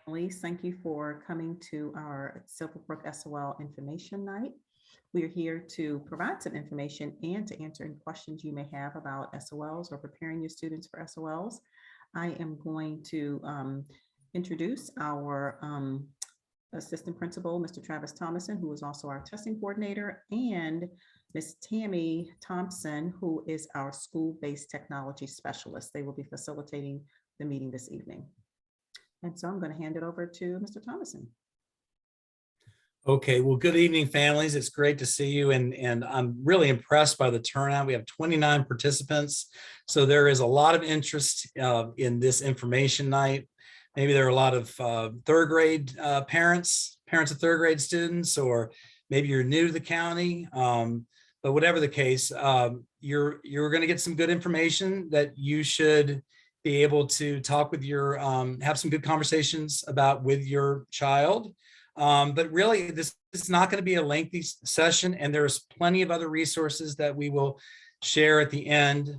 Elise, thank you for coming to our Silverbrook SOL Information Night. We are here to provide some information and to answer any questions you may have about SOLs or preparing your students for SOLs. I am going to introduce our assistant principal, Mr. Travis Thomason, who is also our testing coordinator, and Ms. Tammy Thompson, who is our school-based technology specialist. They will be facilitating the meeting this evening. And so I'm going to hand it over to Mr. Thomason. Okay, well, good evening, families. It's great to see you, and I'm really impressed by the turnout. We have 29 participants, so there is a lot of interest in this information night. Maybe there are a lot of third grade parents of third grade students, or maybe you're new to the county. But whatever the case, you're going to get some good information that you should be able to talk with your, have some good conversations about with your child. But really, this is not going to be a lengthy session, and there's plenty of other resources that we will share at the end.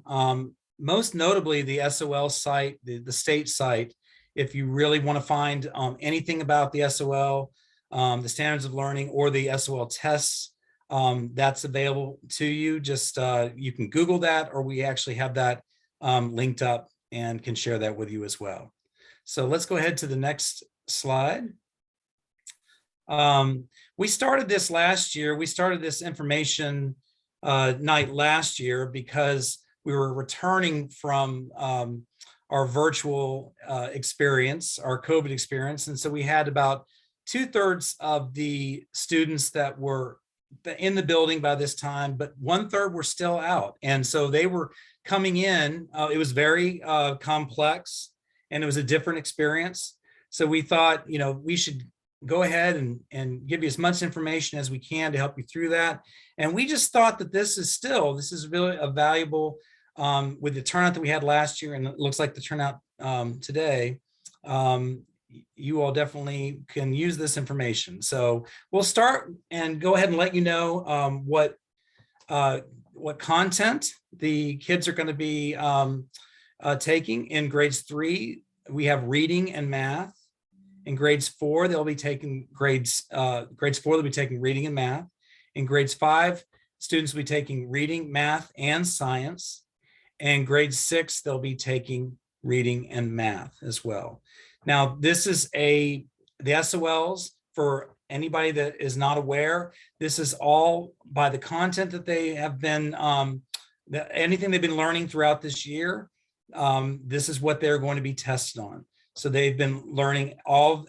Most notably, the SOL site, the state site. If you really want to find anything about the SOL, the standards of learning, or the SOL tests, that's available to you. Just you can Google that, or we actually have that linked up and can share that with you as well. So let's go ahead to the next slide. We started this last year. We started this information night last year because we were returning from our virtual experience, our COVID experience. And so we had about 2/3 of the students that were in the building by this time, but 1/3 were still out. And so they were coming in. It was very complex, and it was a different experience. So we thought, we should go ahead and give you as much information as we can to help you through that. And we just thought that this is really a valuable, with the turnout that we had last year, and it looks like the turnout today, you all definitely can use this information. So we'll start and go ahead and let you know what content the kids are going to be taking. In grades 3, we have reading and math. In grades 4, they'll be taking grades 4, they'll be taking reading and math. In grades 5, students will be taking reading, math, and science. And grade 6, they'll be taking reading and math as well. Now, this is the SOLs, for anybody that is not aware, this is all by the content that they have been, anything they've been learning throughout this year. This is what they're going to be tested on. So they've been learning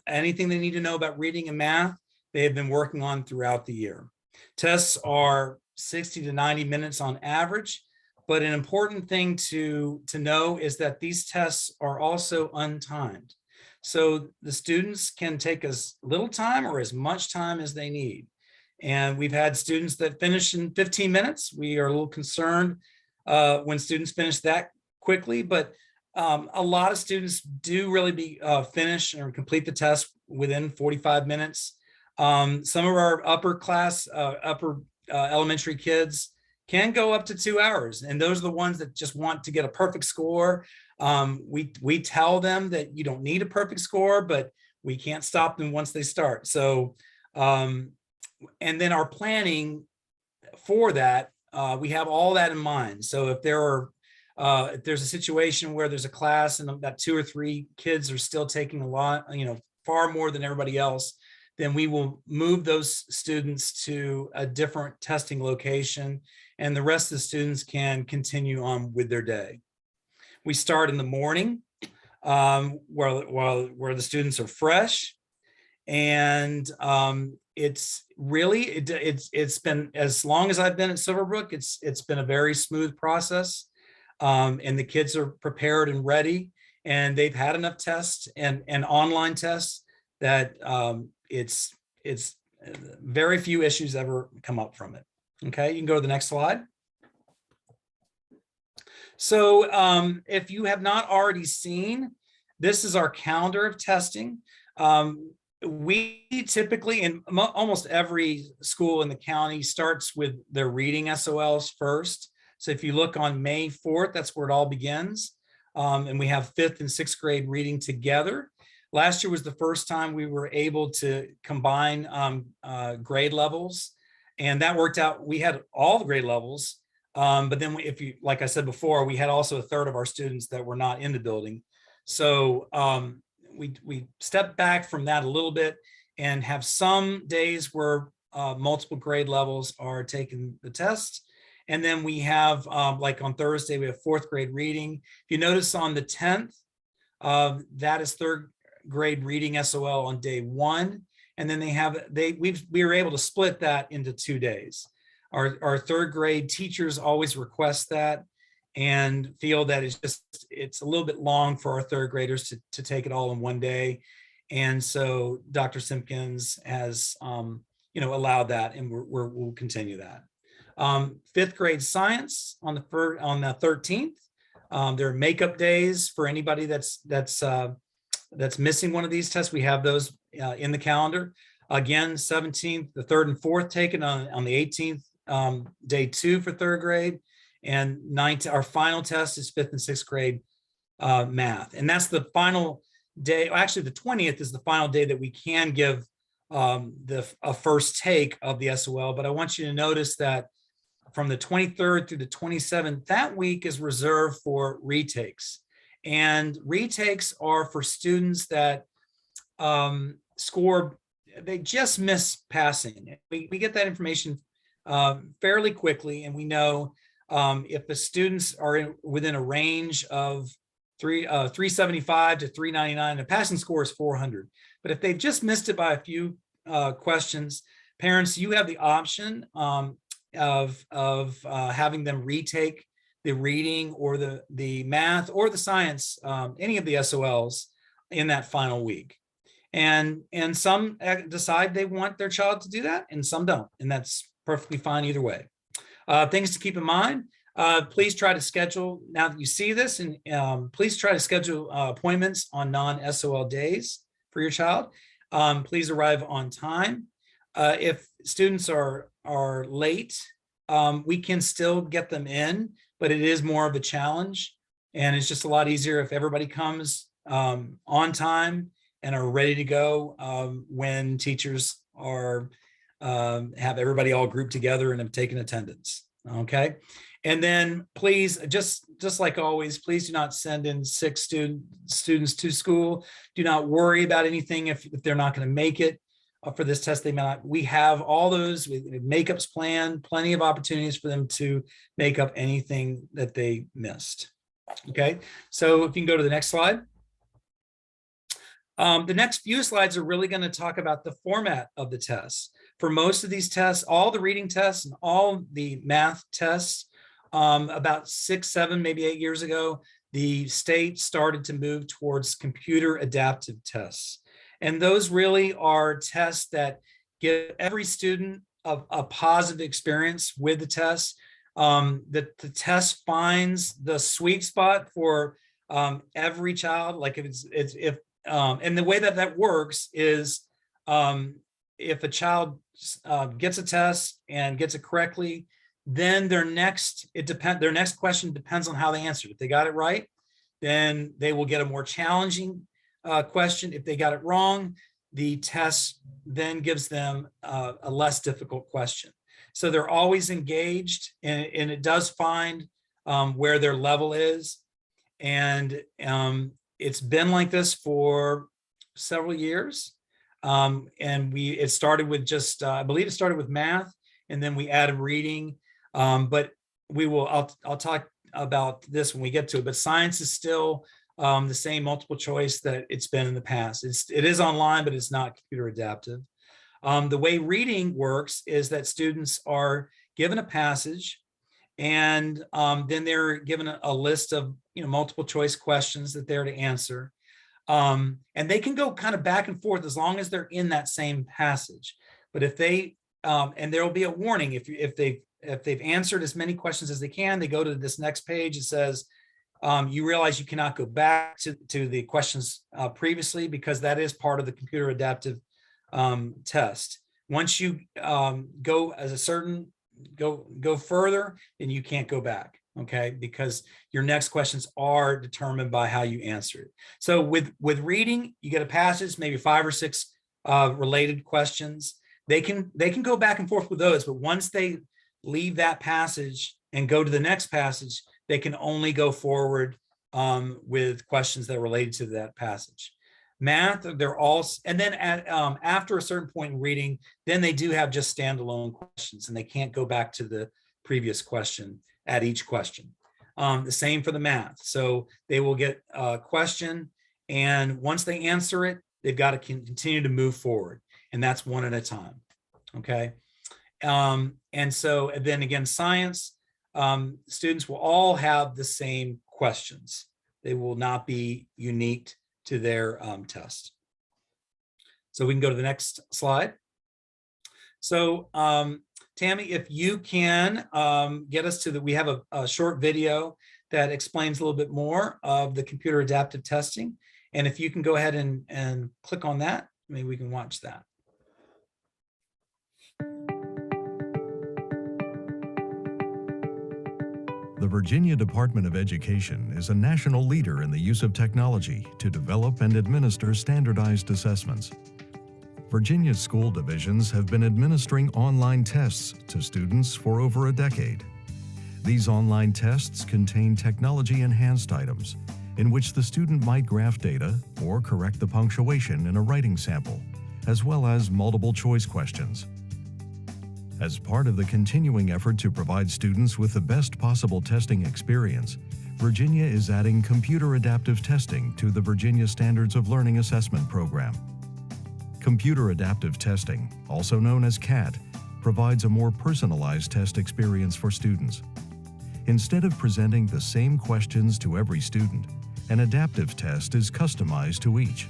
anything they need to know about reading and math. They have been working on throughout the year. Tests are 60 to 90 minutes on average, but an important thing to know is that these tests are also untimed. So the students can take as little time or as much time as they need. And we've had students that finish in 15 minutes. We are a little concerned when students finish that quickly, but a lot of students do really finish or complete the test within 45 minutes. Some of our upper elementary kids can go up to 2 hours, and those are the ones that just want to get a perfect score. We tell them that you don't need a perfect score, but we can't stop them once they start. So, and then our planning for that, we have all that in mind. So if there's a situation where there's a class and about 2 or 3 kids are still taking a lot, far more than everybody else, then we will move those students to a different testing location, and the rest of the students can continue on with their day. We start in the morning, where the students are fresh, and it's been, as long as I've been at Silverbrook, it's been a very smooth process. And the kids are prepared and ready, and they've had enough tests and online tests that it's very few issues ever come up from it. Okay, you can go to the next slide. So if you have not already seen, this is our calendar of testing. We typically, in almost every school in the county, starts with their reading SOLs first. So if you look on May 4th, that's where it all begins. And we have 5th and 6th grade reading together. Last year was the first time we were able to combine grade levels, and that worked out. We had all the grade levels, but then if you, like I said before, we had also a third of our students that were not in the building. So we stepped back from that a little bit and have some days where multiple grade levels are taking the test. And then we have, like on Thursday, we have fourth grade reading. If you notice on the 10th, that is third grade reading SOL on day 1. And then we were able to split that into 2 days. Our third grade teachers always request that and feel that it's a little bit long for our third graders to take it all in one day. And so Dr. Simpkins has, allowed that, and we'll continue that. Fifth grade science on the 13th. There are makeup days for anybody that's missing one of these tests. We have those in the calendar. Again, 17th, the 3rd and 4th taken on the 18th, day 2 for third grade, and 9th. Our final test is 5th and 6th grade math, and that's the final day. Actually, the 20th is the final day that we can give a first take of the SOL. But I want you to notice that from the 23rd through the 27th, that week is reserved for retakes. And retakes are for students that they just miss passing. We get that information fairly quickly, and we know if the students are within a range of 375 to 399, the passing score is 400. But if they've just missed it by a few questions, parents, you have the option of having them retake the reading or the math or the science, any of the SOLs in that final week. And some decide they want their child to do that, and some don't, and that's perfectly fine either way. Things to keep in mind. Please try to schedule, now that you see this, and please try to schedule appointments on non-SOL days for your child. Please arrive on time. If students are late, we can still get them in, but it is more of a challenge. And it's just a lot easier if everybody comes on time and are ready to go when teachers have everybody all grouped together and have taken attendance. Okay. And then please, just like always, please do not send in sick students to school. Do not worry about anything if they're not going to make it for this test. They may not. We have all those makeups planned, plenty of opportunities for them to make up anything that they missed. Okay, so if you can go to the next slide. The next few slides are really going to talk about the format of the tests. For most of these tests, all the reading tests and all the math tests, about 6, 7, maybe 8 years ago, the state started to move towards computer adaptive tests. And those really are tests that give every student a positive experience with the test. The test finds the sweet spot for every child. Like and the way that works is if a child gets a test and gets it correctly, then their next question depends on how they answered. If they got it right, then they will get a more challenging question. If they got it wrong, the test then gives them a less difficult question. So they're always engaged, and it does find where their level is. And it's been like this for several years. And it started with just, I believe it started with math, and then we added reading. But I'll talk about this when we get to it, but science is still the same multiple choice that it's been in the past. It is online, but it's not computer adaptive. The way reading works is that students are given a passage, and then they're given a list of multiple choice questions that they're to answer. And they can go kind of back and forth as long as they're in that same passage. But if they and there will be a warning if they've answered as many questions as they can, they go to this next page. It says, you realize you cannot go back to the questions previously, because that is part of the computer adaptive test. Once you go further, then you can't go back. okay? Because your next questions are determined by how you answer it. So with reading, you get a passage, maybe 5 or 6 related questions. They can go back and forth with those, but once they leave that passage and go to the next passage, they can only go forward with questions that are related to that passage. Math, they're all, and then after a certain point in reading, then they do have just standalone questions, and they can't go back to the previous question at each question. The same for the math. So they will get a question, and once they answer it, they've got to continue to move forward, and that's one at a time. Okay. And so, and then again, science, students will all have the same questions. They will not be unique to their test. So we can go to the next slide. So Tammy, if you can get us to the, we have a short video that explains a little bit more of the computer adaptive testing. And if you can go ahead and click on that, maybe we can watch that. The Virginia Department of Education is a national leader in the use of technology to develop and administer standardized assessments. Virginia's school divisions have been administering online tests to students for over a decade. These online tests contain technology-enhanced items in which the student might graph data or correct the punctuation in a writing sample, as well as multiple choice questions. As part of the continuing effort to provide students with the best possible testing experience, Virginia is adding computer adaptive testing to the Virginia Standards of Learning Assessment Program. Computer adaptive testing, also known as CAT, provides a more personalized test experience for students. Instead of presenting the same questions to every student, an adaptive test is customized to each.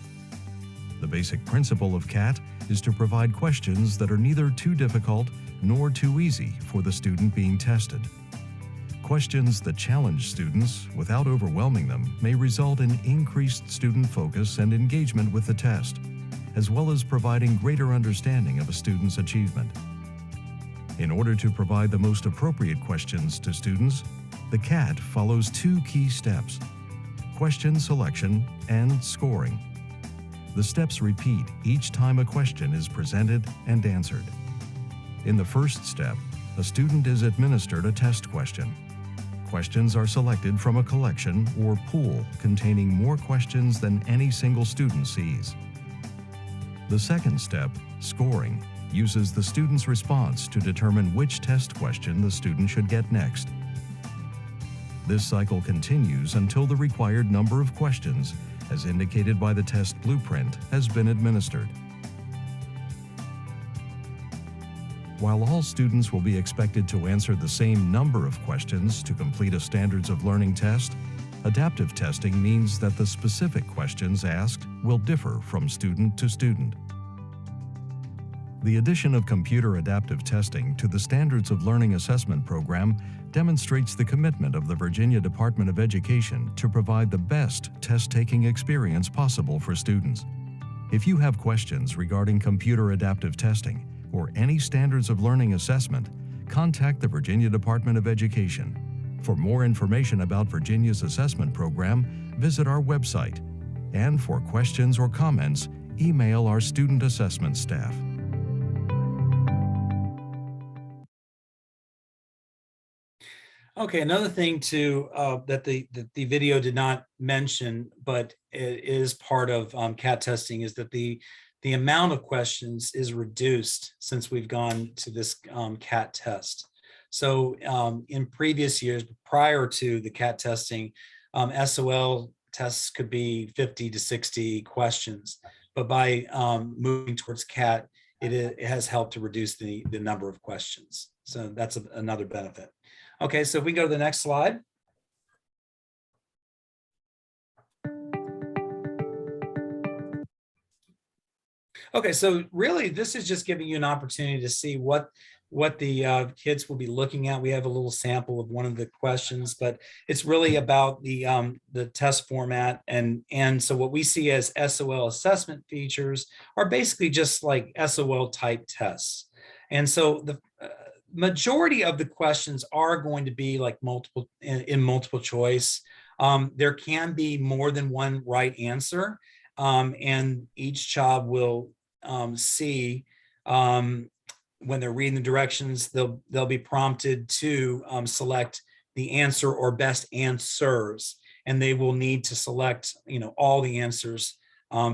The basic principle of CAT is to provide questions that are neither too difficult nor too easy for the student being tested. Questions that challenge students without overwhelming them may result in increased student focus and engagement with the test, as well as providing greater understanding of a student's achievement. In order to provide the most appropriate questions to students, the CAT follows 2 key steps: question selection and scoring. The steps repeat each time a question is presented and answered. In the first step, a student is administered a test question. Questions are selected from a collection or pool containing more questions than any single student sees. The second step, scoring, uses the student's response to determine which test question the student should get next. This cycle continues until the required number of questions, as indicated by the test blueprint, has been administered. While all students will be expected to answer the same number of questions to complete a Standards of Learning test, adaptive testing means that the specific questions asked will differ from student to student. The addition of computer adaptive testing to the Standards of Learning Assessment Program demonstrates the commitment of the Virginia Department of Education to provide the best test-taking experience possible for students. If you have questions regarding computer adaptive testing or any Standards of Learning assessment, contact the Virginia Department of Education. For more information about Virginia's assessment program, visit our website. And for questions or comments, email our student assessment staff. Okay, another thing too that the video did not mention, but it is part of CAT testing, is that the amount of questions is reduced since we've gone to this CAT test. So in previous years, prior to the CAT testing, SOL tests could be 50 to 60 questions, but by moving towards CAT, it has helped to reduce the number of questions. So that's another benefit. Okay, so if we go to the next slide. Okay, so really this is just giving you an opportunity to see what the kids will be looking at. We have a little sample of one of the questions, but it's really about the test format. And so what we see as SOL assessment features are basically just like SOL type tests. And so majority of the questions are going to be like multiple in multiple choice. There can be more than one right answer, and each child will see when they're reading the directions, they'll be prompted to select the answer or best answers, and they will need to select, all the answers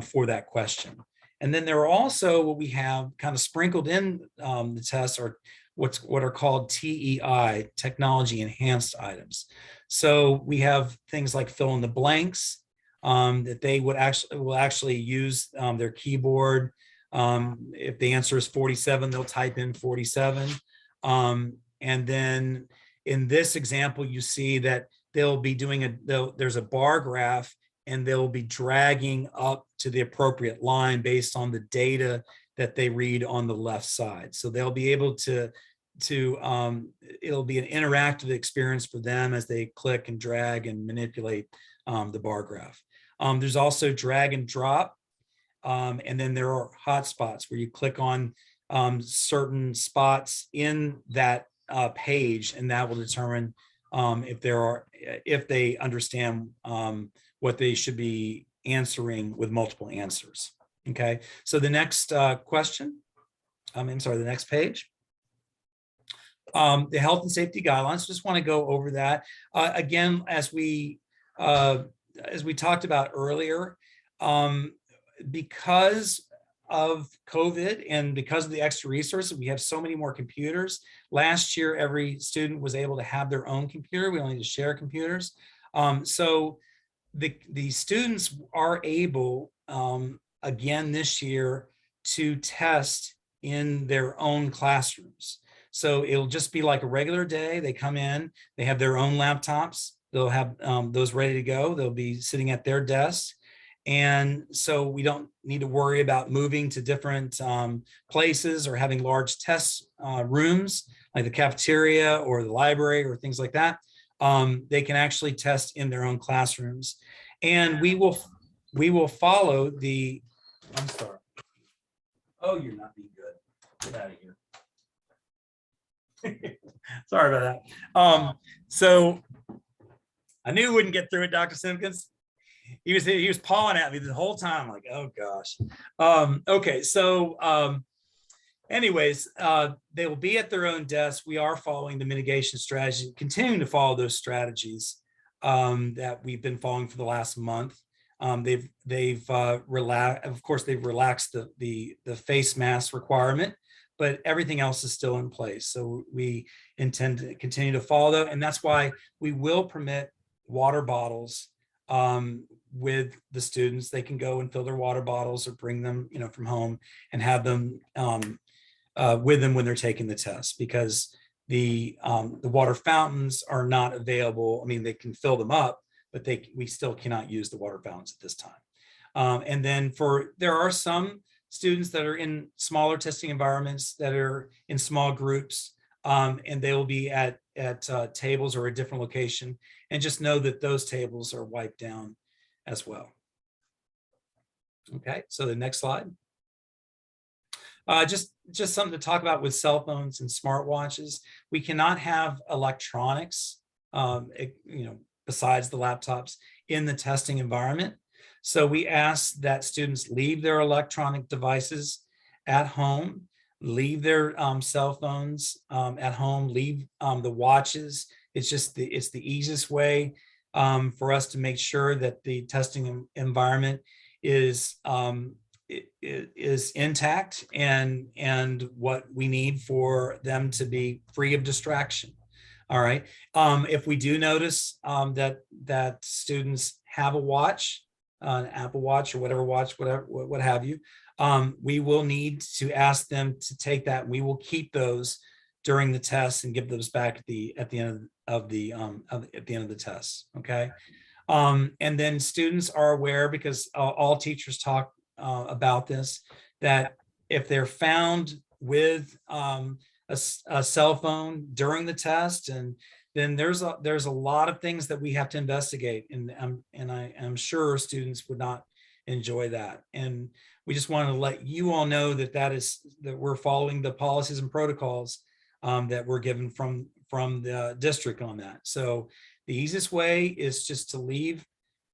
for that question. And then there are also what we have kind of sprinkled in the tests are what are called TEI, technology enhanced items. So we have things like fill in the blanks that they will actually use their keyboard. If the answer is 47, they'll type in 47. And then in this example, you see that they'll be doing there's a bar graph, and they'll be dragging up to the appropriate line based on the data that they read on the left side. So they'll be able to it'll be an interactive experience for them as they click and drag and manipulate the bar graph. There's also drag and drop. And then there are hotspots where you click on certain spots in that page, and that will determine if they understand what they should be answering with multiple answers. Okay, so the next question, the next page. The health and safety guidelines, just want to go over that. Again, as we talked about earlier, because of COVID and because of the extra resources, we have so many more computers. Last year, every student was able to have their own computer. We only need to share computers. So the students are able, again this year, to test in their own classrooms. So it'll just be like a regular day. They come in, they have their own laptops. They'll have those ready to go. They'll be sitting at their desks. And so we don't need to worry about moving to different places or having large test rooms like the cafeteria or the library or things like that. They can actually test in their own classrooms. And we will follow the, I'm sorry. Oh, you're not being good. Get out of here. Sorry about that. So I knew we wouldn't get through it, Dr. Simpkins. He was pawing at me the whole time, like, oh gosh. Okay, so anyways, they will be at their own desk. We are following the mitigation strategy, continuing to follow those strategies that we've been following for the last month. They've relaxed, of course, they've relaxed the face mask requirement, but everything else is still in place. So we intend to continue to follow that, and that's why we will permit water bottles with the students. They can go and fill their water bottles or bring them, from home and have them with them when they're taking the test, because the water fountains are not available. I mean, they can fill them up, but we still cannot use the water fountains at this time. And then there are some students that are in smaller testing environments that are in small groups, and they will be at tables or a different location, and just know that those tables are wiped down as well. Okay, so the next slide. Just something to talk about with cell phones and smartwatches. We cannot have electronics, besides the laptops, in the testing environment. So we ask that students leave their electronic devices at home, leave their cell phones at home, leave the watches. It's the easiest way for us to make sure that the testing environment is intact and what we need for them to be free of distraction. All right. If we do notice that students have a watch, an Apple Watch or whatever watch, what have you, we will need to ask them to take that. We will keep those during the test and give those back at the end of the test. Okay. And then students are aware, because all teachers talk about this, that if they're found with a cell phone during the test, and then there's a lot of things that we have to investigate, and I am sure students would not enjoy that. And we just want to let you all know that we're following the policies and protocols that we're given from the district on that. So the easiest way is just to leave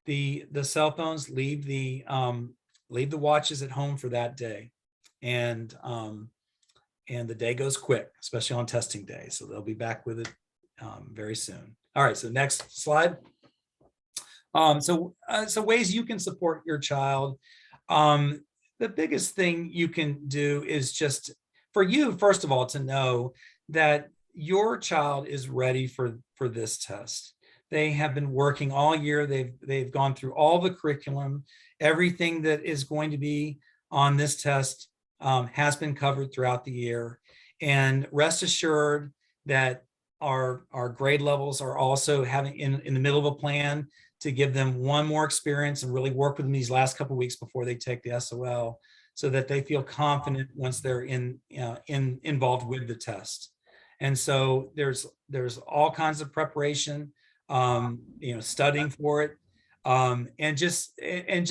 the cell phones, leave the watches at home for that day. And the day goes quick, especially on testing day. So they'll be back with it very soon. All right, so next slide. So ways you can support your child. The biggest thing you can do is just for you, first of all, to know that your child is ready for this test. They have been working all year. They've gone through all the curriculum. Everything that is going to be on this test has been covered throughout the year. And rest assured that our grade levels are also having in the middle of a plan to give them one more experience and really work with them these last couple of weeks before they take the SOL, so that they feel confident once they're involved with the test. And so there's all kinds of preparation, studying for it, and just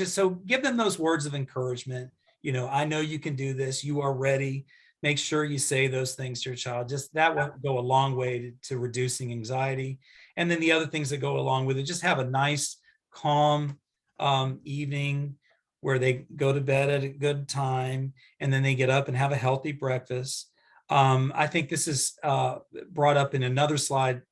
so give them those words of encouragement. I know you can do this. You are ready. Make sure you say those things to your child. Just that will go a long way to reducing anxiety. And then the other things that go along with it, just have a nice, calm evening where they go to bed at a good time, and then they get up and have a healthy breakfast. I think this is brought up in another slide,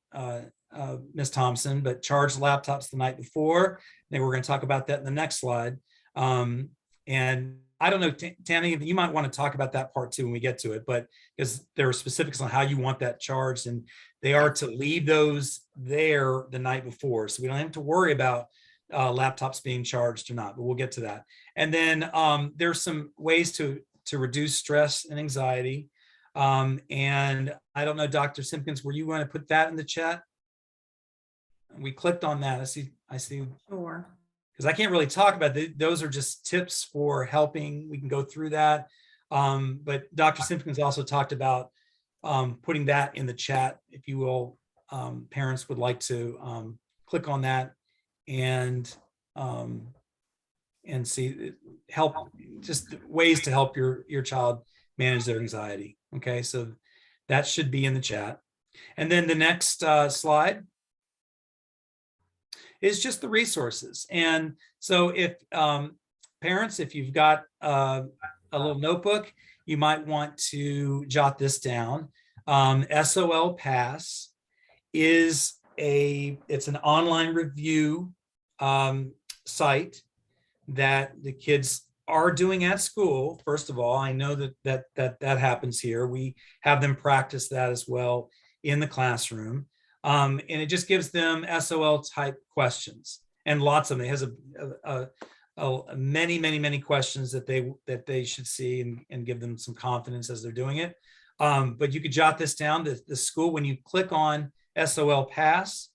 Ms. Thompson, but charge laptops the night before. Then we're going to talk about that in the next slide. And I don't know, Tammy, you might want to talk about that part too when we get to it, but because there are specifics on how you want that charged, and they are to leave those there the night before. So we don't have to worry about laptops being charged or not, but we'll get to that. And then there's some ways to reduce stress and anxiety. And I don't know, Dr. Simpkins, were you going to put that in the chat? We clicked on that. I see. Sure. Because I can't really talk about it. Those are just tips for helping. We can go through that. But Dr. Simpkins also talked about putting that in the chat, if you will. Parents would like to click on that and see help, just ways to help your child manage their anxiety. Okay, so that should be in the chat. And then the next slide is just the resources. And so if parents, if you've got a little notebook, you might want to jot this down. SOL Pass is it's an online review site that the kids are doing at school. First of all, I know that happens here. We have them practice that as well in the classroom. And it just gives them SOL type questions, and lots of them. It has many questions that they should see and give them some confidence as they're doing it. But you could jot this down. The school, when you click on SOL Pass,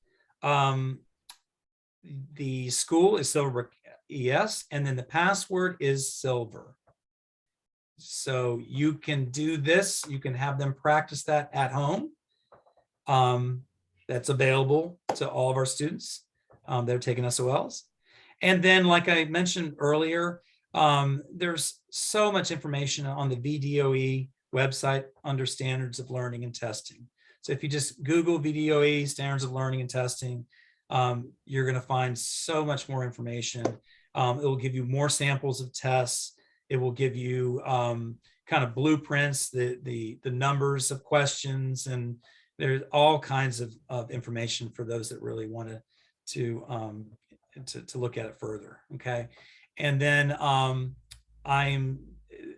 the school is Silver ES, and then the password is Silver. So you can do this. You can have them practice that at home. That's available to all of our students that are taking SOLs. And then, like I mentioned earlier, there's so much information on the VDOE website under Standards of Learning and Testing. So if you just Google VDOE, Standards of Learning and Testing, you're going to find so much more information. It will give you more samples of tests. It will give you kind of blueprints, the numbers of questions, and there's all kinds of information for those that really want to look at it further. Okay, and then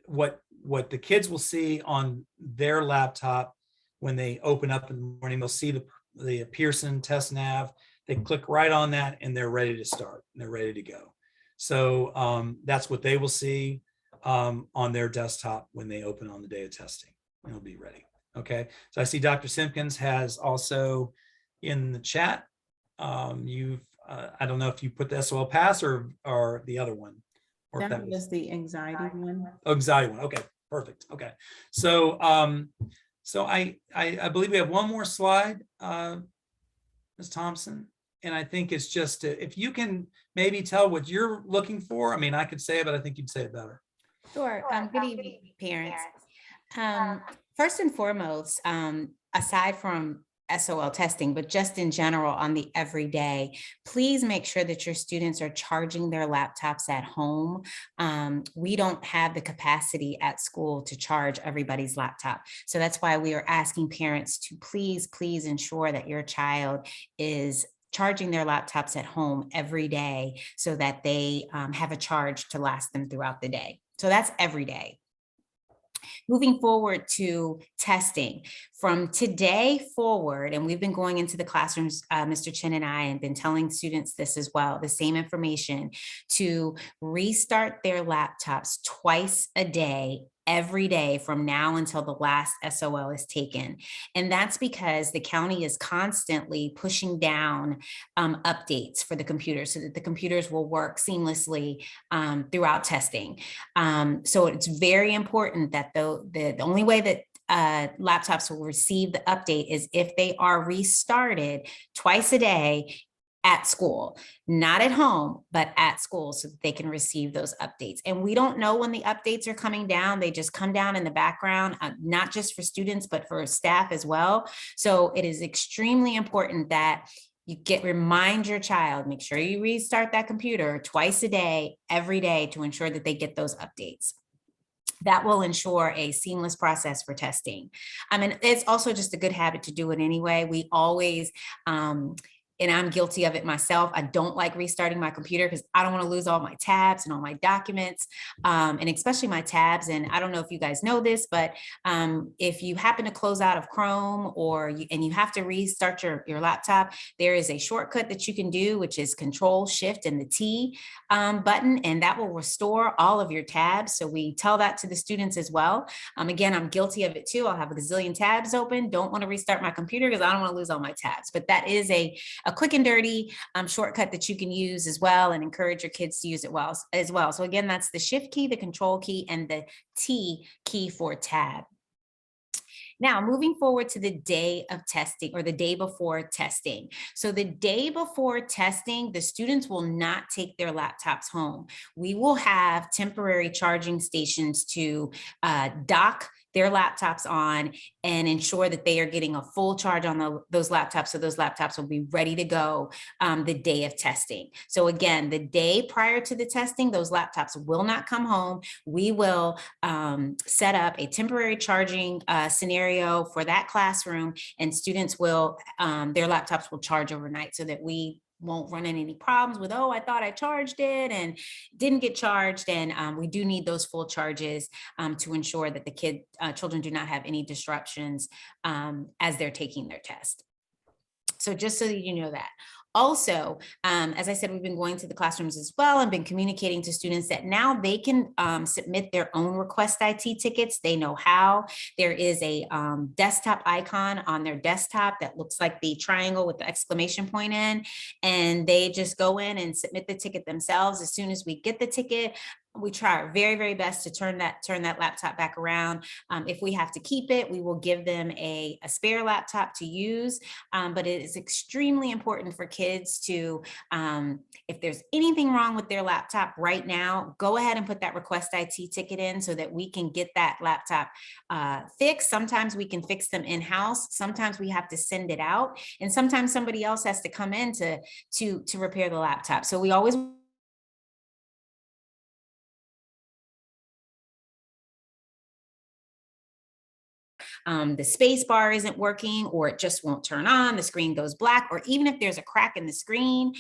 what the kids will see on their laptop when they open up in the morning, they'll see the Pearson Test Nav. They click right on that and they're ready to start. And they're ready to go. So that's what they will see on their desktop when they open on the day of testing. It'll be ready. Okay, so I see Dr. Simpkins has also in the chat. I don't know if you put the SOL Pass or the other one. Or That was the anxiety one. Oh, anxiety one. Okay, perfect. Okay, so I believe we have one more slide, Ms. Thompson, and I think it's just if you can maybe tell what you're looking for. I mean, I could say it, but I think you'd say it better. Sure. Good evening, parents. First and foremost, aside from SOL testing, but just in general on the everyday, please make sure that your students are charging their laptops at home. We don't have the capacity at school to charge everybody's laptop. So that's why we are asking parents to please ensure that your child is charging their laptops at home every day so that they have a charge to last them throughout the day. So that's every day. Moving forward to testing, from today forward, and we've been going into the classrooms, Mr. Chin and I, and been telling students this as well, the same information, to restart their laptops twice a day, every day from now until the last SOL is taken. And that's because the county is constantly pushing down updates for the computers so that the computers will work seamlessly throughout testing. So it's very important that the only way that laptops will receive the update is if they are restarted twice a day at school, not at home, but at school, so that they can receive those updates. And we don't know when the updates are coming down. They just come down in the background, not just for students, but for staff as well. So it is extremely important that you remind your child, make sure you restart that computer twice a day, every day, to ensure that they get those updates. That will ensure a seamless process for testing. And it's also just a good habit to do it anyway. We always, and I'm guilty of it myself, I don't like restarting my computer because I don't want to lose all my tabs and all my documents, and especially my tabs. And I don't know if you guys know this, but if you happen to close out of Chrome and you have to restart your laptop, there is a shortcut that you can do, which is Control Shift and the T button, and that will restore all of your tabs. So we tell that to the students as well. Again, I'm guilty of it too. I'll have a gazillion tabs open, don't want to restart my computer because I don't want to lose all my tabs. But that is a quick and dirty shortcut that you can use as well, and encourage your kids to use it as well. So again, that's the Shift key, the Control key, and the T key for tab. Now, moving forward to the day of testing, or the day before testing. So the day before testing, the students will not take their laptops home. We will have temporary charging stations to dock their laptops on and ensure that they are getting a full charge on those laptops. So those laptops will be ready to go the day of testing. So again, the day prior to the testing, those laptops will not come home. We will set up a temporary charging scenario for that classroom, and students will, their laptops will charge overnight so that we won't run into any problems with, oh, I thought I charged it and didn't get charged. And we do need those full charges to ensure that the children do not have any disruptions as they're taking their test. So just so that you know that. Also, as I said, we've been going to the classrooms as well and been communicating to students that now they can submit their own request IT tickets. They know how. There is a desktop icon on their desktop that looks like the triangle with the exclamation point in, and they just go in and submit the ticket themselves. As soon as we get the ticket, we try our very, very best to turn that laptop back around. If we have to keep it, we will give them a spare laptop to use. But it is extremely important for kids to, if there's anything wrong with their laptop right now, go ahead and put that request IT ticket in so that we can get that laptop fixed. Sometimes we can fix them in-house. Sometimes we have to send it out. And sometimes somebody else has to come in to repair the laptop. So we always the space bar isn't working, or it just won't turn on, the screen goes black, or even if there's a crack in the screen,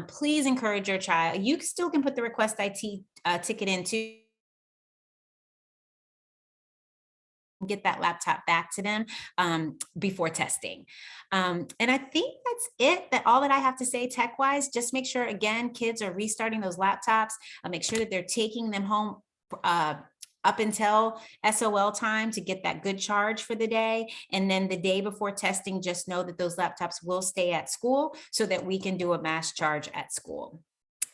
please encourage your child. You still can put the request IT ticket in too, get that laptop back to them before testing. And I think that's it, all that I have to say tech-wise. Just make sure, again, kids are restarting those laptops, make sure that they're taking them home up until SOL time to get that good charge for the day. And then the day before testing, just know that those laptops will stay at school so that we can do a mass charge at school.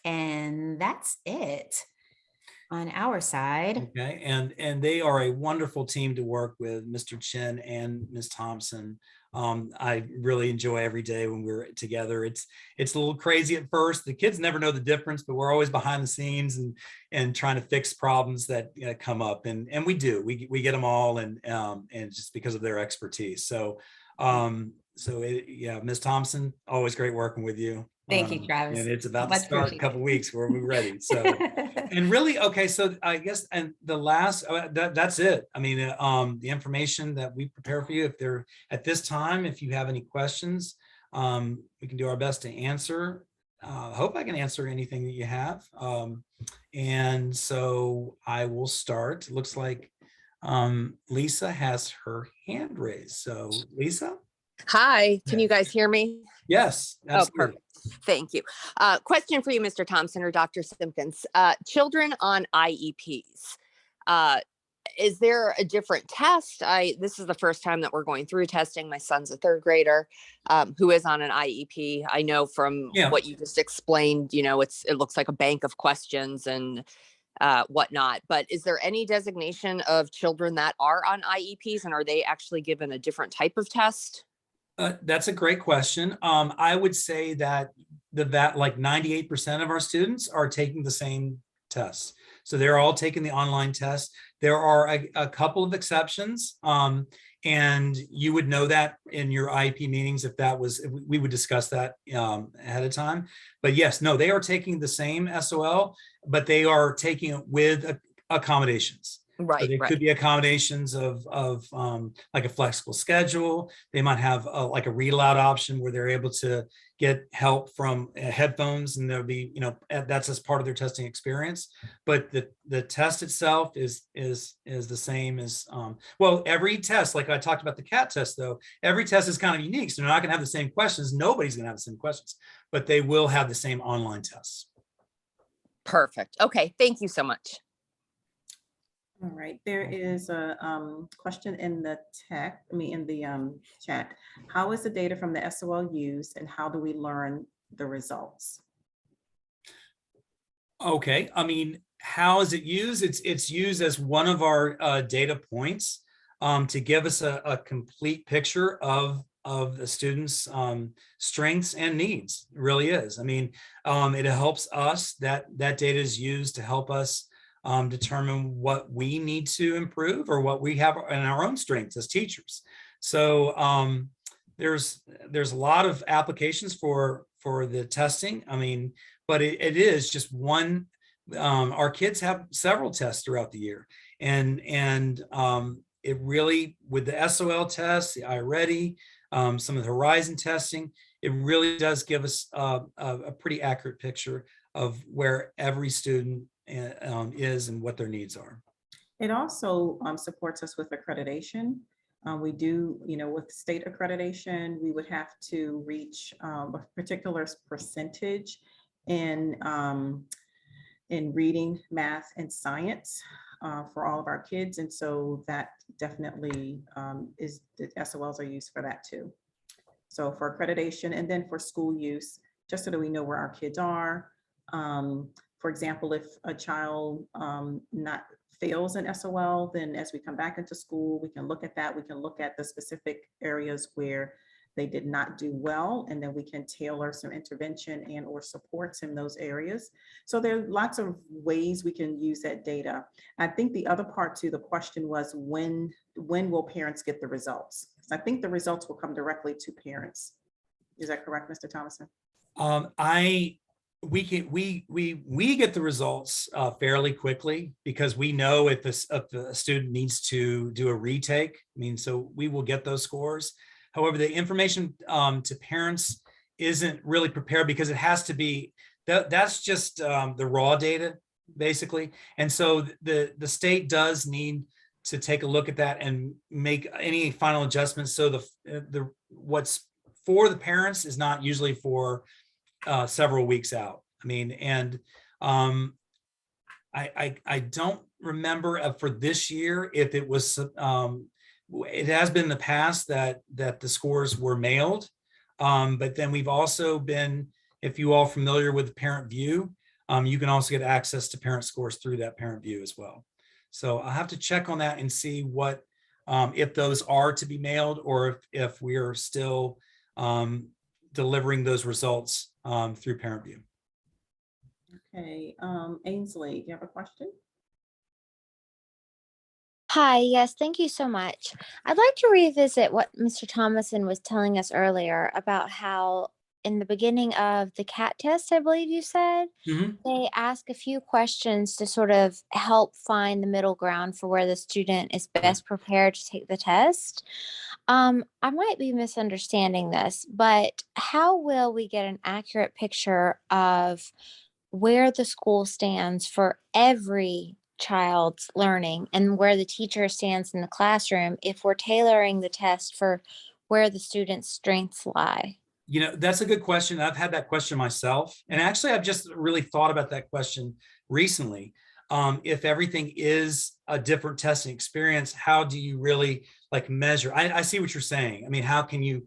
And that's it on our side. Okay, and they are a wonderful team to work with, Mr. Chin and Ms. Thompson. I really enjoy every day when we're together. It's a little crazy at first. The kids never know the difference, but we're always behind the scenes and trying to fix problems that come up. And we do. We get them all, and just because of their expertise. So yeah, Ms. Thompson, always great working with you. Thank you, Travis. And it's about to Much start in a appreciated. couple of weeks where we're ready. So, and really, okay. So I guess, and the last, that's it. I mean, the information that we prepare for you, if they're at this time, if you have any questions, we can do our best to answer. Hope I can answer anything that you have. And so I will start. It looks like Lisa has her hand raised. So Lisa? Hi, can you guys hear me? Yes, absolutely. Oh, perfect. Thank you. Question for you, Mr. Thompson or Dr. Simpkins. Children on IEPs. Is there a different test? This is the first time that we're going through testing. My son's a third grader who is on an IEP. I know from what you just explained, you know, it looks like a bank of questions and whatnot. But is there any designation of children that are on IEPs, and are they actually given a different type of test? That's a great question. I would say that like 98% of our students are taking the same tests. So they're all taking the online test. There are a couple of exceptions, and you would know that in your IEP meetings if we would discuss that ahead of time. But yes, no, they are taking the same SOL, but they are taking it with accommodations. Right. So there could be accommodations of like a flexible schedule. They might have like a read aloud option where they're able to get help from headphones, and there'll be, you know, that's as part of their testing experience. But the test itself is the same as well, every test, like I talked about the CAT test though, every test is kind of unique. So they're not gonna have the same questions. Nobody's gonna have the same questions, but they will have the same online tests. Perfect. Okay. Thank you so much. All right, there is a question in the chat. How is the data from the SOL used, and how do we learn the results? Okay, I mean, how is it used? It's used as one of our data points to give us a complete picture of the students' strengths and needs. It really is. I mean, it helps us, that data is used to help us determine what we need to improve or what we have in our own strengths as teachers. So there's a lot of applications for the testing. I mean, but it is just one. Our kids have several tests throughout the year, and it really, with the SOL tests, the iReady, some of the Horizon testing, it really does give us a pretty accurate picture of where every student is and what their needs are. It also supports us with accreditation. We do, you know, with state accreditation, we would have to reach a particular percentage in reading, math, and science for all of our kids. And so that definitely is, the SOLs are used for that too. So for accreditation, and then for school use, just so that we know where our kids are. For example, if a child not fails an SOL, then as we come back into school, we can look at that. We can look at the specific areas where they did not do well, and then we can tailor some intervention and or supports in those areas. So there are lots of ways we can use that data. I think the other part to the question was when will parents get the results? So I think the results will come directly to parents. Is that correct, Mr. Thomason? We get the results fairly quickly because we know if the student needs to do a retake. I mean, so we will get those scores. However, the information to parents isn't really prepared because it has to be, that's just the raw data basically. And so the state does need to take a look at that and make any final adjustments. So the what's for the parents is not usually for several weeks out. I mean, and I don't remember for this year if it was. It has been in the past that the scores were mailed, but then we've also been. If you all familiar with the Parent View, you can also get access to parent scores through that Parent View as well. So I'll have to check on that and see what if those are to be mailed or if we are still delivering those results through ParentVue. Okay, Ainsley, do you have a question? Hi, yes, thank you so much. I'd like to revisit what Mr. Thomason was telling us earlier about how in the beginning of the CAT test, I believe you said, Mhm. they ask a few questions to sort of help find the middle ground for where the student is best prepared to take the test. I might be misunderstanding this, but how will we get an accurate picture of where the school stands for every child's learning and where the teacher stands in the classroom if we're tailoring the test for where the student's strengths lie? You know, that's a good question. I've had that question myself. And actually, I've just really thought about that question recently. If everything is a different testing experience, how do you really like measure? I see what you're saying. I mean, how can you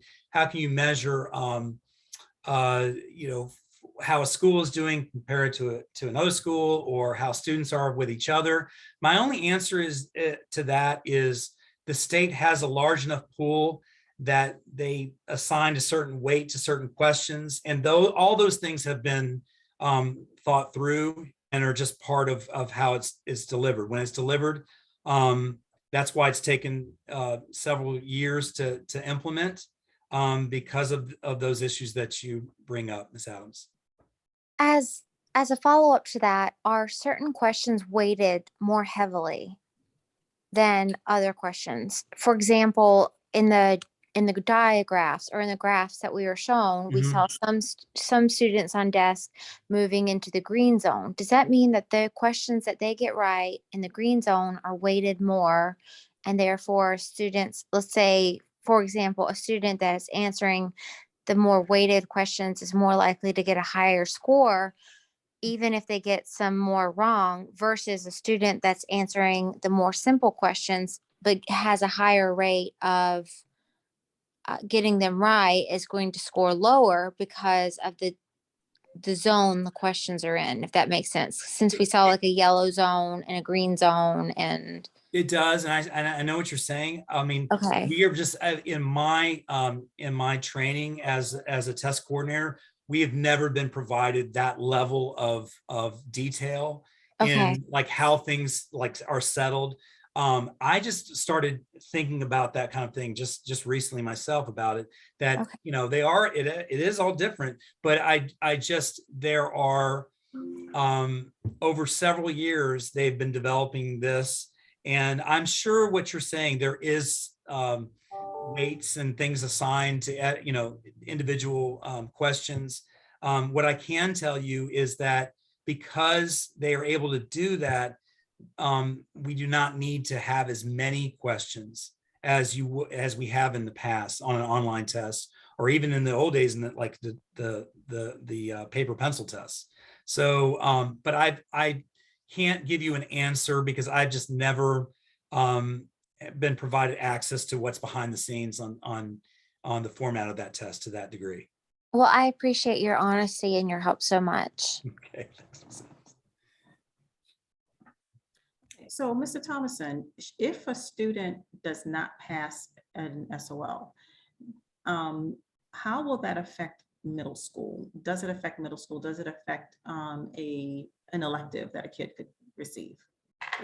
measure, you know, how a school is doing compared to another school, or how students are with each other? My only answer is to that is the state has a large enough pool that they assigned a certain weight to certain questions. And though all those things have been thought through and are just part of how it's delivered. When it's delivered, that's why it's taken several years to implement because of those issues that you bring up, Ms. Adams. As a follow-up to that, are certain questions weighted more heavily than other questions? For example, in the diagraphs or in the graphs that we were shown, we Mhm. saw some students on desk moving into the green zone. Does that mean that the questions that they get right in the green zone are weighted more, and therefore students, let's say, for example, a student that is answering the more weighted questions is more likely to get a higher score, even if they get some more wrong, versus a student that's answering the more simple questions but has a higher rate of getting them right, is going to score lower because of the zone the questions are in, if that makes sense, since we saw like a yellow zone and a green zone. And It does, and I know what you're saying. I mean, okay, we are just in my training as a test coordinator, we have never been provided that level of detail okay, in like how things like are settled. I just started thinking about that kind of thing just recently myself about it. That okay, you know it is all different, but I just there are over several years they've been developing this. And I'm sure what you're saying, there is weights and things assigned to, you know, individual questions. What I can tell you is that because they are able to do that, we do not need to have as many questions as we have in the past on an online test, or even in the old days in like the paper pencil tests. So, but I can't give you an answer because I've just never been provided access to what's behind the scenes on the format of that test to that degree. well, I appreciate your honesty and your help so much. Okay. So, Mr. Thomason, if a student does not pass an SOL, how will that affect middle school? Does it affect middle school? Does it affect an elective that a kid could receive?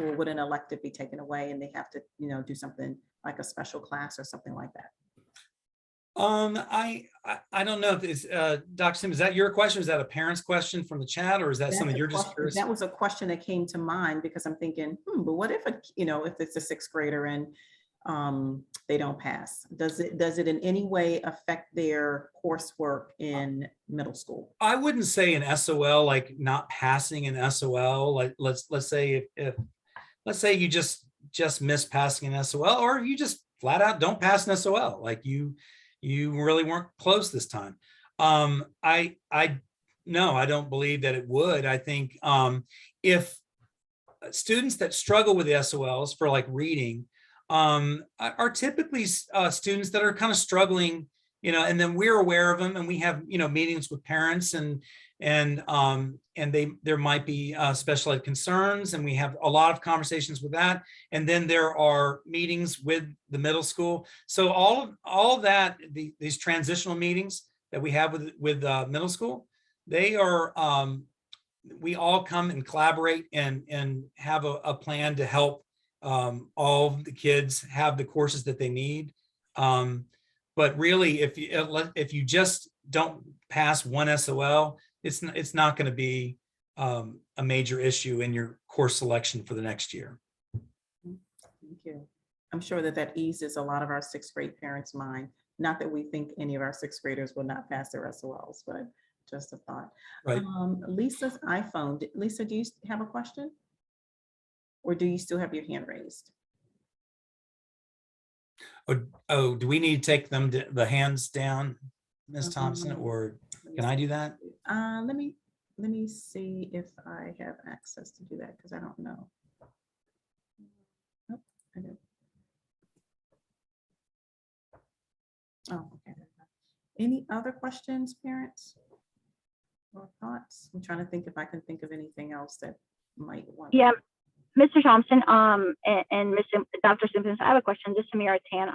Or would an elective be taken away and they have to, you know, do something like a special class or something like that? I don't know if it's Dr. Sim, is that your question? Is that a parent's question from the chat, or is that That's something a you're just question- curious? That was a question that came to mind because I'm thinking, but what if if it's a sixth grader and they don't pass? Does it in any way affect their coursework in middle school? I wouldn't say an SOL, like not passing an SOL. Like let's say if let's say you just miss passing an SOL, or you just flat out don't pass an SOL, like you really weren't close this time. I no, I don't believe that it would. I think if students that struggle with the SOLs for like reading are typically students that are kind of struggling, you know, and then we're aware of them and we have, you know, meetings with parents and there might be special ed concerns, and we have a lot of conversations with that. And then there are meetings with the middle school. So all of that, these transitional meetings that we have with middle school, they are we all come and collaborate and have a plan to help all the kids have the courses that they need. But really, if you just don't pass one SOL, it's not going to be a major issue in your course selection for the next year. Thank you. I'm sure that eases a lot of our sixth grade parents' mind. Not that we think any of our sixth graders will not pass their SOLs, but just a thought. Right. Lisa's iPhone. Lisa, do you have a question? Or do you still have your hand raised? Oh, do we need to take the hands down, Ms. Thompson, or can I do that? Let me see if I have access to do that, because I don't know. Nope, I do. Oh, okay. Any other questions, parents? Or thoughts? I'm trying to think if I can think of anything else that might want. Yeah, Mr. Thompson, and Mr. Dr. Simpkins, I have a question. This is Samira Tan.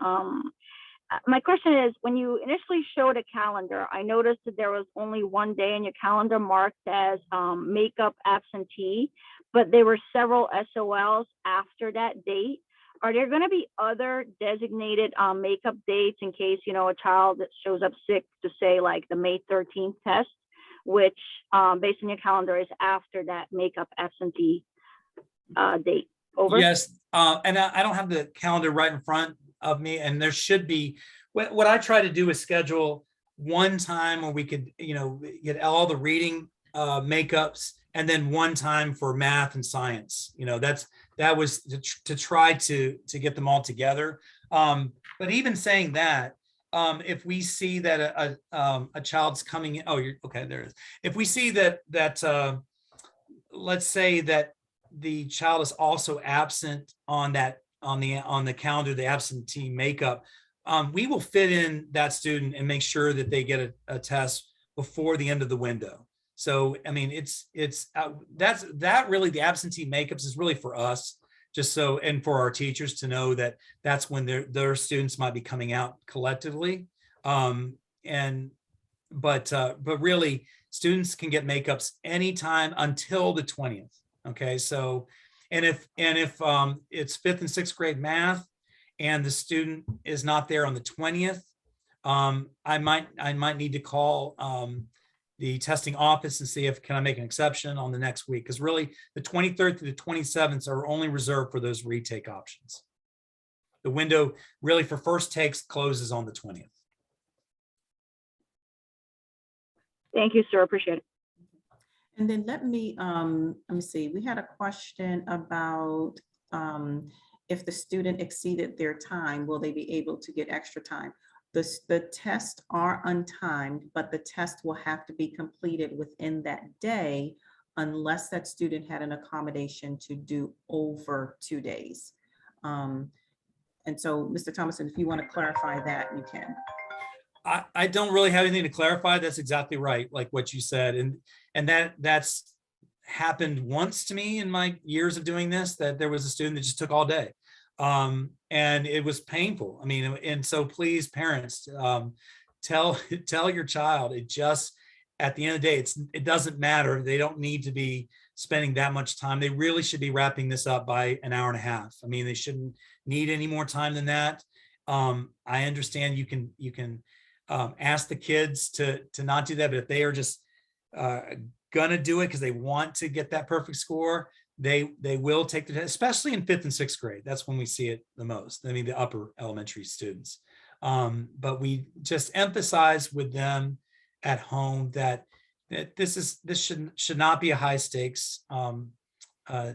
My question is, when you initially showed a calendar, I noticed that there was only one day in your calendar marked as makeup absentee, but there were several SOLs after that date. Are there going to be other designated makeup dates in case, you know, a child that shows up sick, to say like the May 13th test, which based on your calendar is after that makeup absentee date? Over. Yes, and I don't have the calendar right in front of me, and there should be. What I try to do is schedule one time where we could, you know, get all the reading makeups, and then one time for math and science. You know, that was to try to get them all together. But even saying that, if we see that a child's coming in, oh, you're okay. There it is. If we see that let's say that the child is also absent on the calendar, the absentee makeup, we will fit in that student and make sure that they get a test before the end of the window. So, I mean, that really, the absentee makeups is really for us, just so, and for our teachers to know that that's when their students might be coming out collectively. But really, students can get makeups anytime until the 20th. Okay, so, and if it's 5th and 6th grade math and the student is not there on the 20th, I might need to call the testing office and see if can I make an exception on the next week, because really the 23rd to the 27th are only reserved for those retake options. The window really for first takes closes on the 20th. Thank you, sir. Appreciate it. And then let me see, we had a question about if the student exceeded their time, will they be able to get extra time? The tests are untimed, but the test will have to be completed within that day unless that student had an accommodation to do over 2 days. And so, Mr. Thomason, if you want to clarify that, you can. I don't really have anything to clarify. That's exactly right, like what you said. And that's happened once to me in my years of doing this, that there was a student that just took all day. And it was painful. I mean, and so please, parents, tell your child, it just, at the end of the day, it doesn't matter. They don't need to be spending that much time. They really should be wrapping this up by an hour and a half. I mean, they shouldn't need any more time than that. I understand you can ask the kids to not do that, but if they are just gonna do it because they want to get that perfect score, they will take the test, especially in 5th and 6th grade. That's when we see it the most. I mean, the upper elementary students. But we just emphasize with them at home that this should not be a high stakes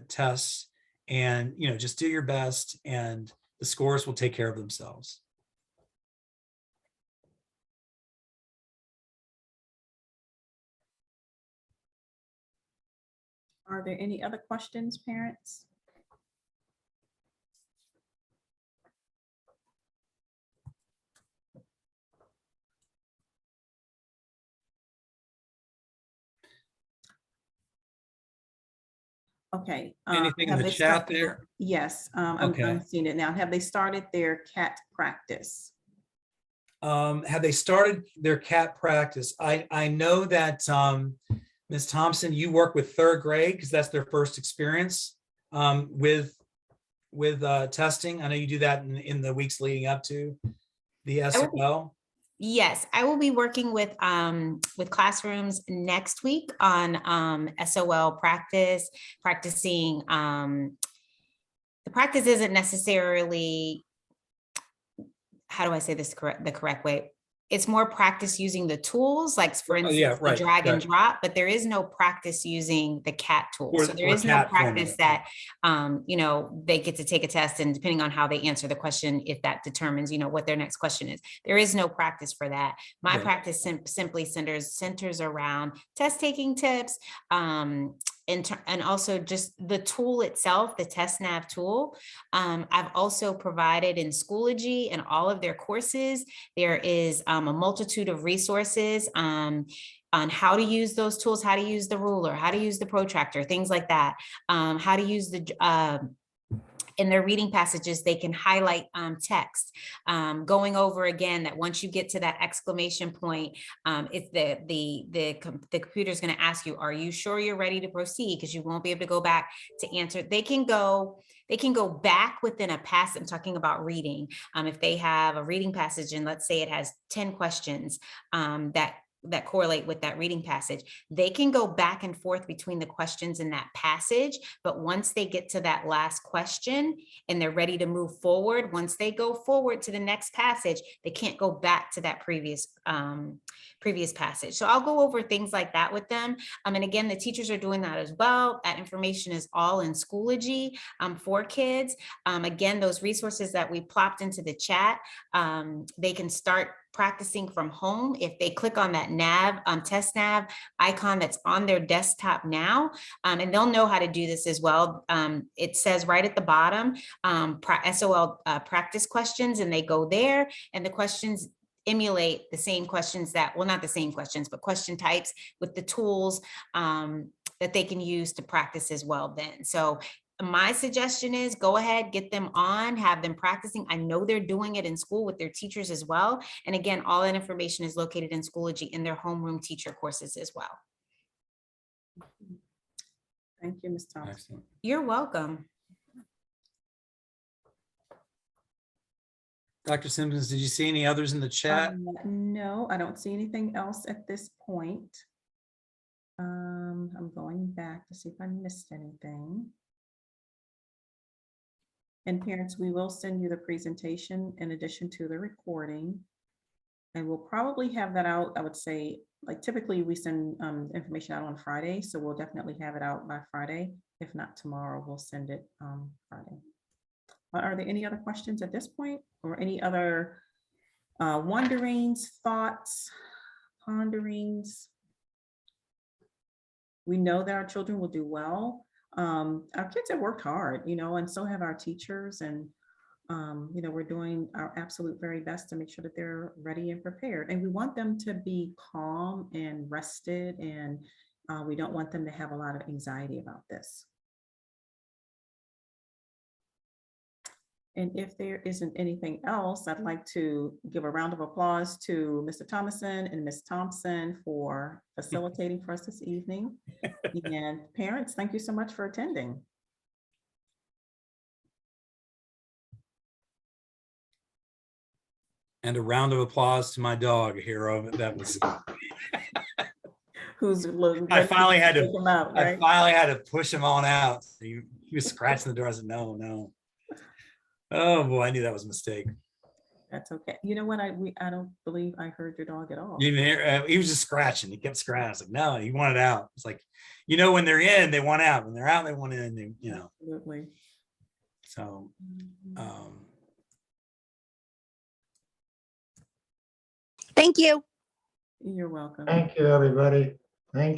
test, and just do your best, and the scores will take care of themselves. Are there any other questions, parents? Okay. Anything in have the they chat started- there? Yes, Okay. I'm seeing it now. Have they started their CAT practice? Have they started their CAT practice? I know that Ms. Thompson, you work with third grade because that's their first experience with testing. I know you do that in the weeks leading up to the SOL. Yes, I will be working with classrooms next week on SOL practice, practicing. The practice isn't necessarily, how do I say this the correct way? It's more practice using the tools, like for instance, yeah, the right, drag and right. drop, but there is no practice using the CAT tool. Or- So there or is no CAT practice format. that, they get to take a test, and depending on how they answer the question, if that determines, what their next question is. There is no practice for that. My Okay. practice simply centers around test taking tips, and also just the tool itself, the TestNav tool. I've also provided in Schoology and all of their courses, there is a multitude of resources on how to use those tools, how to use the ruler, how to use the protractor, things like that, how to use in their reading passages, they can highlight text, going over again that once you get to that exclamation point, it's the computer is going to ask you, are you sure you're ready to proceed? Because you won't be able to go back to answer. They can go back within a passage. I'm talking about reading. If they have a reading passage and let's say it has 10 questions that correlate with that reading passage, they can go back and forth between the questions in that passage. But once they get to that last question and they're ready to move forward, once they go forward to the next passage, they can't go back to that previous passage. So I'll go over things like that with them. And again, the teachers are doing that as well. That information is all in Schoology for kids. Again, those resources that we plopped into the chat, they can start practicing from home if they click on that TestNav icon that's on their desktop now, and they'll know how to do this as well. It says right at the bottom, SOL practice questions, and they go there, and the questions emulate the same questions not the same questions, but question types with the tools that they can use to practice as well then. So my suggestion is go ahead, get them on, have them practicing. I know they're doing it in school with their teachers as well. And again, all that information is located in Schoology in their homeroom teacher courses as well. Thank you, Ms. Thompson. Excellent. You're welcome. Dr. Simpkins, did you see any others in the chat? No, I don't see anything else at this point. I'm going back to see if I missed anything. And parents, we will send you the presentation in addition to the recording. And we'll probably have that out, I would say, like typically we send information out on Friday, so we'll definitely have it out by Friday. If not tomorrow, we'll send it Friday. Are there any other questions at this point, or any other wonderings, thoughts, ponderings? We know that our children will do well. Our kids have worked hard, and so have our teachers. And, we're doing our absolute very best to make sure that they're ready and prepared. And we want them to be calm and rested. And we don't want them to have a lot of anxiety about this. And if there isn't anything else, I'd like to give a round of applause to Mr. Thomason and Ms. Thompson for facilitating for us this evening. And parents, thank you so much for attending. And a round of applause to my dog, Hero. That was. I finally had to push him on out. He was scratching the door. I said, no. Oh boy, I knew that was a mistake. That's okay. You know what? I don't believe I heard your dog at all. You didn't hear? He was just scratching. He kept scratching. I was like, no, he wanted out. It's like, when they're in, they want out. When they're out, they want in. Absolutely. So, Thank you. You're welcome. Thank you, everybody.